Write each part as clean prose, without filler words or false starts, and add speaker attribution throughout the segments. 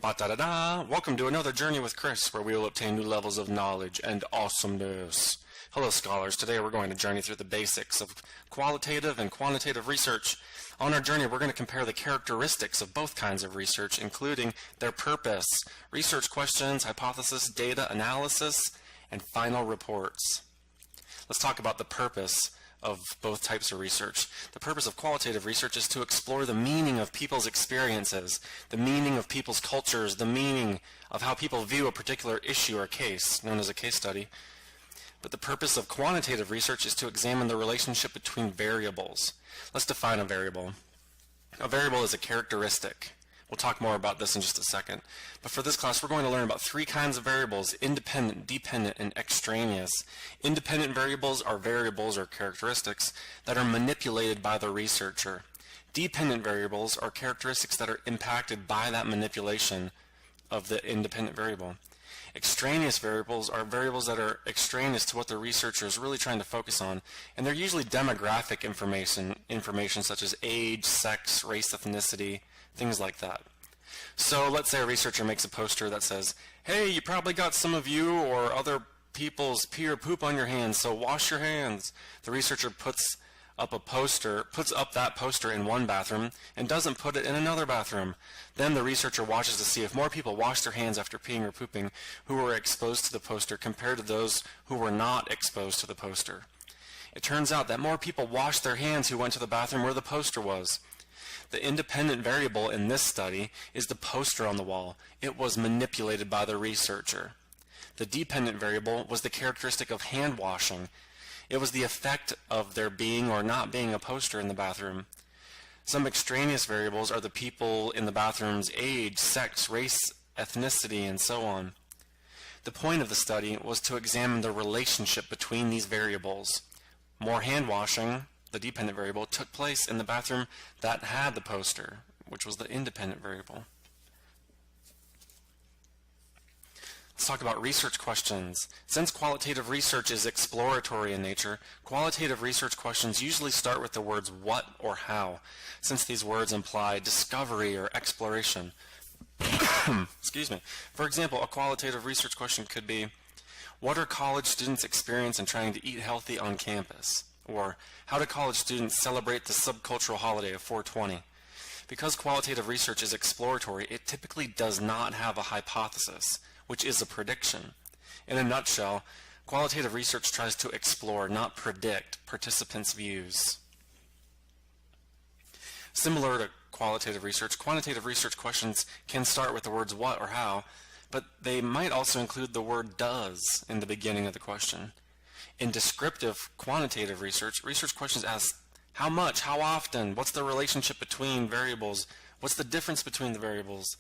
Speaker 1: Ba-da-da-da! Welcome to another Journey with Chris, where we will obtain new levels of knowledge and awesomeness. Hello scholars, today we're going to journey through the basics of qualitative and quantitative research. On our journey we're going to compare the characteristics of both kinds of research, including their purpose, research questions, hypothesis, data analysis, and final reports. Let's talk about the purpose of both types of research. The purpose of qualitative research is to explore the meaning of people's experiences, the meaning of people's cultures, the meaning of how people view a particular issue or case, known as a case study. But the purpose of quantitative research is to examine the relationship between variables. Let's define a variable. A variable is a characteristic. We'll talk more about this in just a second. But for this class, we're going to learn about three kinds of variables: independent, dependent, and extraneous. Independent variables are variables or characteristics that are manipulated by the researcher. Dependent variables are characteristics that are impacted by that manipulation of the independent variable. Extraneous variables are variables that are extraneous to what the researcher is really trying to focus on, and they're usually demographic information such as age, sex, race, ethnicity, things like that. So let's say a researcher makes a poster that says, "Hey, you probably got some of you or other people's pee or poop on your hands, so wash your hands." The researcher puts up that poster in one bathroom and doesn't put it in another bathroom. Then the researcher watches to see if more people wash their hands after peeing or pooping who were exposed to the poster compared to those who were not exposed to the poster. It turns out that more people washed their hands who went to the bathroom where the poster was. The independent variable in this study is the poster on the wall. It was manipulated by the researcher. The dependent variable was the characteristic of hand washing. It was the effect of there being or not being a poster in the bathroom. Some extraneous variables are the people in the bathroom's age, sex, race, ethnicity, and so on. The point of the study was to examine the relationship between these variables. More hand washing, the dependent variable, took place in the bathroom that had the poster, which was the independent variable. Let's talk about research questions. Since qualitative research is exploratory in nature, qualitative research questions usually start with the words what or how, since these words imply discovery or exploration. Excuse me. For example, a qualitative research question could be, what are college students' experience in trying to eat healthy on campus? Or, how do college students celebrate the subcultural holiday of 420? Because qualitative research is exploratory, it typically does not have a hypothesis, which is a prediction. In a nutshell, qualitative research tries to explore, not predict, participants' views. Similar to qualitative research, quantitative research questions can start with the words what or how, but they might also include the word does in the beginning of the question. In descriptive quantitative research, research questions ask how much, how often, what's the relationship between variables, what's the difference between the variables.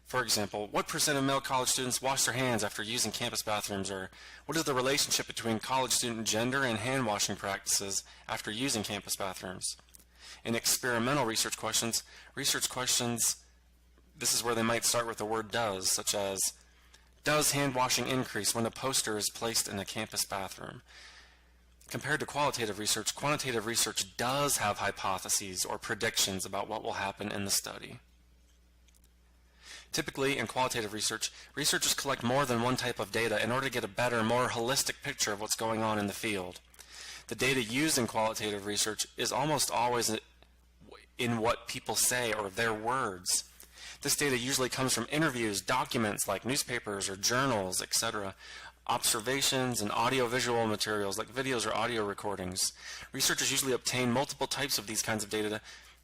Speaker 1: For example, what percent of male college students wash their hands after using campus bathrooms, or what is the relationship between college student gender and hand washing practices after using campus bathrooms? In experimental research questions, this is where they might start with the word does, such as, does hand washing increase when a poster is placed in a campus bathroom? Compared to qualitative research, quantitative research does have hypotheses or predictions about what will happen in the study. Typically, in qualitative research, researchers collect more than one type of data in order to get a better, more holistic picture of what's going on in the field. The data used in qualitative research is almost always in what people say or their words. This data usually comes from interviews, documents like newspapers or journals, etc., observations, and audio-visual materials like videos or audio recordings. Researchers usually obtain multiple types of these kinds of data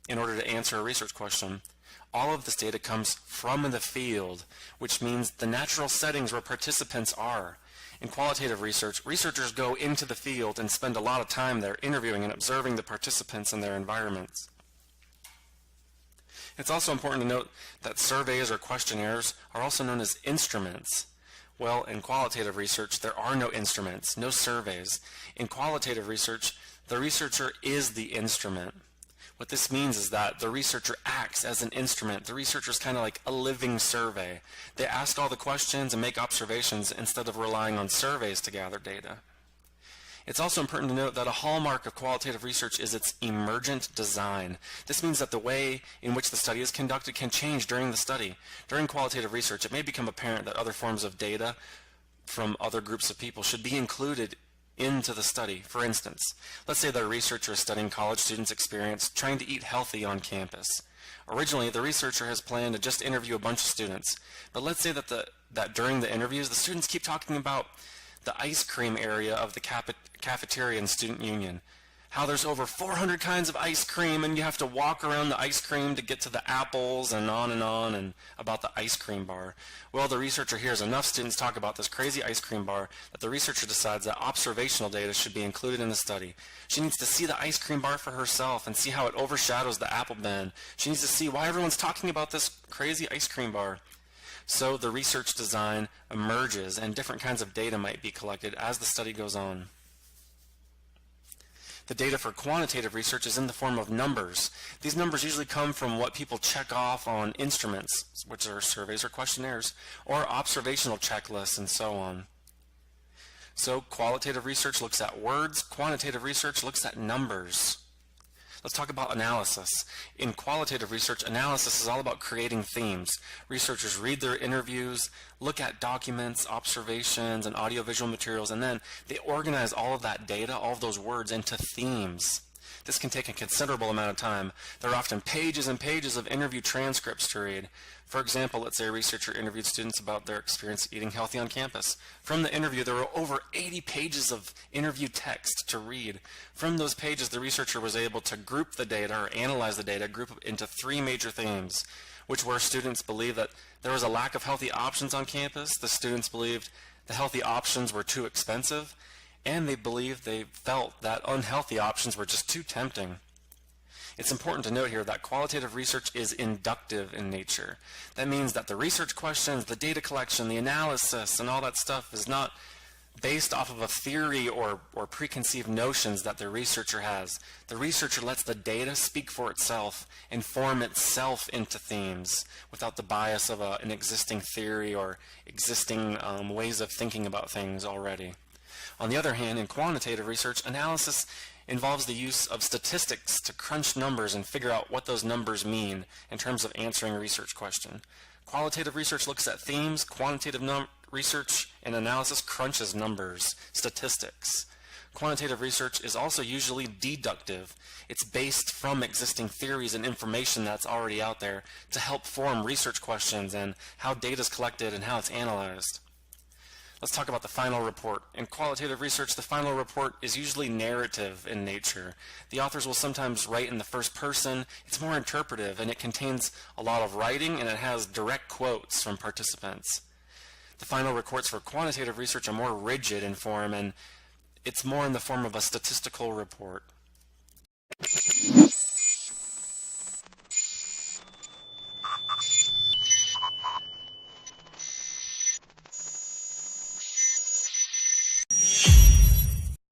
Speaker 1: in order to answer a research question. All of this data comes from the field, which means the natural settings where participants are. In qualitative research, researchers go into the field and spend a lot of time there interviewing and observing the participants and their environments. It's also important to note that surveys or questionnaires are also known as instruments. Well, in qualitative research, there are no instruments, no surveys. In qualitative research, the researcher is the instrument. What this means is that the researcher acts as an instrument. The researcher is kind of like a living survey. They ask all the questions and make observations instead of relying on surveys to gather data. It's also important to note that a hallmark of qualitative research is its emergent design. This means that the way in which the study is conducted can change during the study. During qualitative research, it may become apparent that other forms of data from other groups of people should be included into the study. For instance, let's say that a researcher is studying college students' experience trying to eat healthy on campus. Originally, the researcher has planned to just interview a bunch of students, but let's say that during the interviews, the students keep talking about the ice cream area of the cafeteria and student union. How there's over 400 kinds of ice cream and you have to walk around the ice cream to get to the apples and on and about the ice cream bar. Well, the researcher hears enough students talk about this crazy ice cream bar that the researcher decides that observational data should be included in the study. She needs to see the ice cream bar for herself and see how it overshadows the apple bin. She needs to see why everyone's talking about this crazy ice cream bar. So the research design emerges and different kinds of data might be collected as the study goes on. The data for quantitative research is in the form of numbers. These numbers usually come from what people check off on instruments, which are surveys or questionnaires, or observational checklists and so on. So qualitative research looks at words, quantitative research looks at numbers. Let's talk about analysis. In qualitative research, analysis is all about creating themes. Researchers read their interviews, look at documents, observations, and audiovisual materials, and then they organize all of that data, all of those words, into themes. This can take a considerable amount of time. There are often pages and pages of interview transcripts to read. For example, let's say a researcher interviewed students about their experience eating healthy on campus. From the interview, there were over 80 pages of interview text to read. From those pages, the researcher was able to group the data or analyze the data, group it into three major themes, which were students believed that there was a lack of healthy options on campus, the students believed the healthy options were too expensive, and they felt that unhealthy options were just too tempting. It's important to note here that qualitative research is inductive in nature. That means that the research questions, the data collection, the analysis, and all that stuff is not based off of a theory or preconceived notions that the researcher has. The researcher lets the data speak for itself and form itself into themes without the bias of an existing theory or existing ways of thinking about things already. On the other hand, in quantitative research, analysis involves the use of statistics to crunch numbers and figure out what those numbers mean in terms of answering a research question. Qualitative research looks at themes, quantitative research and analysis crunches numbers, statistics. Quantitative research is also usually deductive. It's based from existing theories and information that's already out there to help form research questions and how data is collected and how it's analyzed. Let's talk about the final report. In qualitative research, the final report is usually narrative in nature. The authors will sometimes write in the first person. It's more interpretive, and it contains a lot of writing, and it has direct quotes from participants. The final reports for quantitative research are more rigid in form, and it's more in the form of a statistical report.